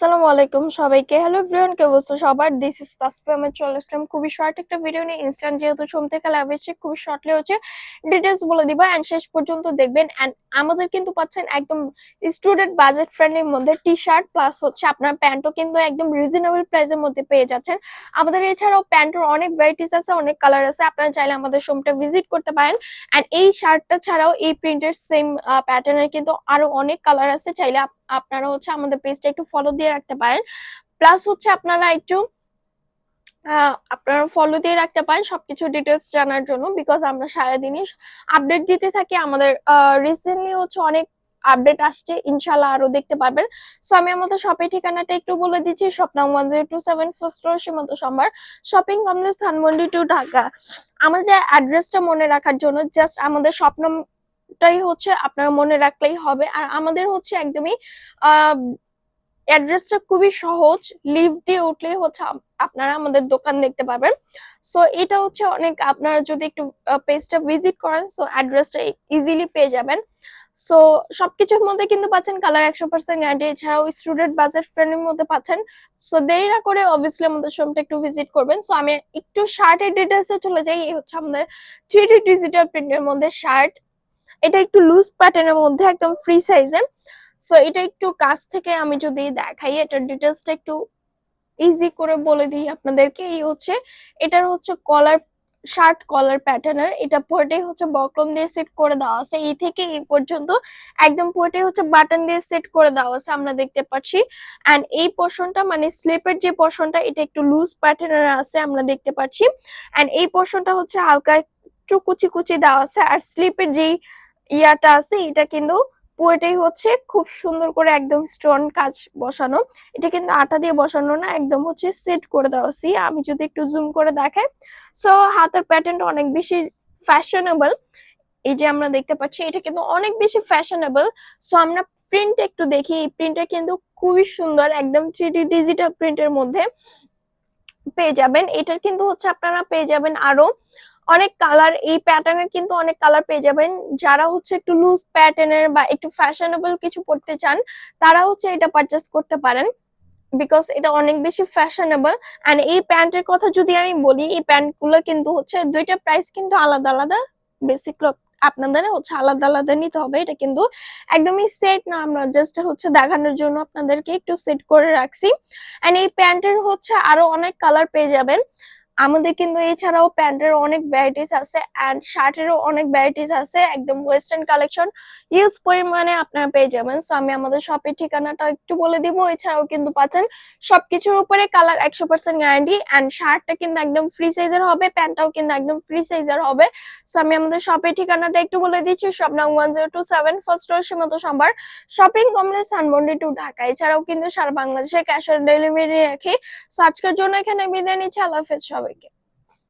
আসসালামু আলাইকুম সবাইকে। হ্যালো এভরিওয়ান, কে অবস্থা সবার? This is Tasfia. আমি চলে আসলাম খুবই শর্ট একটা ভিডিও নিয়ে। ইনস্ট্যান্ট যেহেতু সোম থেকে লাইভ এসেছে, খুবই শর্টলি হচ্ছে ডিটেলস বলে দিব এন্ড শেষ পর্যন্ত দেখবেন। এন্ড আমাদের কিন্তু পাচ্ছেন একদম স্টুডেন্ট বাজেট ফ্রেন্ডলির মধ্যে টি শার্ট প্লাস হচ্ছে আপনার প্যান্টও কিন্তু একদম রিজনেবল প্রাইসের মধ্যে পেয়ে যাচ্ছেন। আমাদের এছাড়াও প্যান্টের অনেক ভ্যারাইটিস আছে, অনেক কালার আছে। আপনারা চাইলে আমাদের শোরুমটা ভিজিট করতে পারেন। এন্ড এই শার্টটা ছাড়াও এই প্রিন্টের সেম প্যাটার্নের কিন্তু আরো অনেক কালার আছে। চাইলে আপনারা হচ্ছে আমাদের পেজটা একটু ফলো দিয়ে রাখতে পারেন। প্লাস হচ্ছে আপনারা ফলো দিয়ে রাখতে পারেন সবকিছু ডিটেলস জানার জন্য, বিকজ আমরা সারাদিনই আপডেট দিতে থাকি। আমাদের রিসেন্টলি হচ্ছে অনেক আপডেট আসছে, ইনশাল্লাহ আরো দেখতে পাবেন। সো আমি আমাদের শপের ঠিকানাটা একটু বলে দিচ্ছি। শপ নাম 1027 first floor Simanta Sambhar, shopping complex Dhanmondi two Dhaka. আমাদের অ্যাড্রেসটা মনে রাখার জন্য জাস্ট আমাদের শপ নামটাই হচ্ছে আপনারা মনে রাখলেই হবে। আর আমাদের হচ্ছে একদমই আহ অ্যাড্রেসটা খুবই সহজ, লিফট দিয়ে উঠলেই হচ্ছে আপনারা আমাদের দোকান দেখতে পাবেন। সো এটা হচ্ছে অনেক, আপনারা যদি একটু পেজটা ভিজিট করেন সো অ্যাড্রেসটা ইজিলি পেয়ে যাবেন। সো সবকিছুর মধ্যে কিন্তু পাচ্ছেন কালার 100% গ্যারান্টি, এছাড়াও স্টুডেন্ট বাজেট ফ্রেন্ডের মধ্যে পাচ্ছেন। সো দেরি না করে অবভিয়াসলি আমাদের শোরুমটা একটু ভিজিট করবেন। সো আমি একটু শার্টের ডিটেলসে চলে যাই। এই হচ্ছে আমাদের 3D ডিজিটাল প্রিন্টের মধ্যে শার্ট। এটা একটু লুজ প্যাটার্নের মধ্যে একদম ফ্রি সাইজের। সো এটা একটু কাছ থেকে আমি যদি দেখাই, এটার ডিটেলসটা একটু ইজি করে বলে দিই আপনাদেরকে। এই হচ্ছে এটার হচ্ছে কলার, শার্ট কলার প্যাটার্নের। এটা পুরোটাই হচ্ছে বক্রম দিয়ে সেট করে দেওয়া আছে, এই থেকে এই পর্যন্ত একদম পুরোটাই হচ্ছে বাটন দিয়ে সেট করে দেওয়া আছে, আমরা দেখতে পাচ্ছি। এন্ড এই পোর্শনটা মানে স্লিপের যে পোর্শনটা, এটা একটু লুজ প্যাটার্নের আছে, আমরা দেখতে পাচ্ছি। এন্ড এই পোর্শনটা হচ্ছে হালকা একটু কুচি কুচি দেওয়া আছে। আর স্লিপের যে ইয়াটা আছে এটা কিন্তু পুরোটাই হচ্ছে খুব সুন্দর করে একদম স্টোন কাজ বসানো। এটা কিন্তু আটা দিয়ে বসানো না, একদম হচ্ছে সেট করে দেওয়া আছে। আমি যদি একটু জুম করে দেখাই, সো হাতের প্যাটার্নটা অনেক বেশি ফ্যাশনেবল। এই যে আমরা দেখতে পাচ্ছি এটা কিন্তু অনেক বেশি ফ্যাশনেবল। সো আমরা প্রিন্ট একটু দেখি। এই প্রিন্টটা কিন্তু খুবই সুন্দর, একদম 3D ডিজিটাল প্রিন্টের মধ্যে পেয়ে যাবেন। এটার কিন্তু হচ্ছে আপনারা পেয়ে যাবেন আরো অনেক কালার। এই প্যাটার্নের কিন্তু অনেক কালার পেয়ে যাবেন। যারা হচ্ছে একটু লুজ প্যাটার্নের বা একটু ফ্যাশনেবল কিছু পড়তে চান, তারা হচ্ছে এটা পারচেস করতে পারেন, বিকজ এটা অনেক বেশি ফ্যাশনেবল। এন্ড এই প্যান্টের কথা যদি আমি বলি, এই প্যান্ট গুলো কিন্তু হচ্ছে দুইটা প্রাইস কিন্তু আলাদা আলাদা। বেসিক আপনাদের হচ্ছে আলাদা আলাদা নিতে হবে। এটা কিন্তু একদমই সেট না, আমরা জাস্ট হচ্ছে দেখানোর জন্য আপনাদেরকে একটু সেট করে রাখছি। এন্ড এই প্যান্টের হচ্ছে আরো অনেক কালার পেয়ে যাবেন আমাদের কিন্তু। এছাড়াও প্যান্টের অনেক ভ্যারাইটিস আছে এন্ড শার্টেরও অনেক ভ্যারাইটিস আছে, একদম ওয়েস্টার্ন কালেকশন ইউজ পরিমাণে আপনারা পেয়ে যাবেন। সো আমি আমাদের শপের ঠিকানাটা একটু বলে দিব। এছাড়াও কিন্তু পাচ্ছেন সবকিছুর উপরে কালার 100% গ্যারান্টি। এন্ড শার্টটা কিন্তু একদম ফ্রি সাইজের হবে, প্যান্টটাও কিন্তু একদম ফ্রি সাইজের হবে। সো আমি আমাদের শপের ঠিকানাটা একটু বলে দিচ্ছি। শপ নাম 1027 first floor Simanta Sambhar, shopping complex Dhanmondi two Dhaka. এছাড়াও কিন্তু সারা বাংলাদেশে ক্যাশ অন ডেলিভারি রাখি। সো আজকের জন্য এখানে বিদায় নিচ্ছি। আল্লাহ হাফেজ সবাইকে।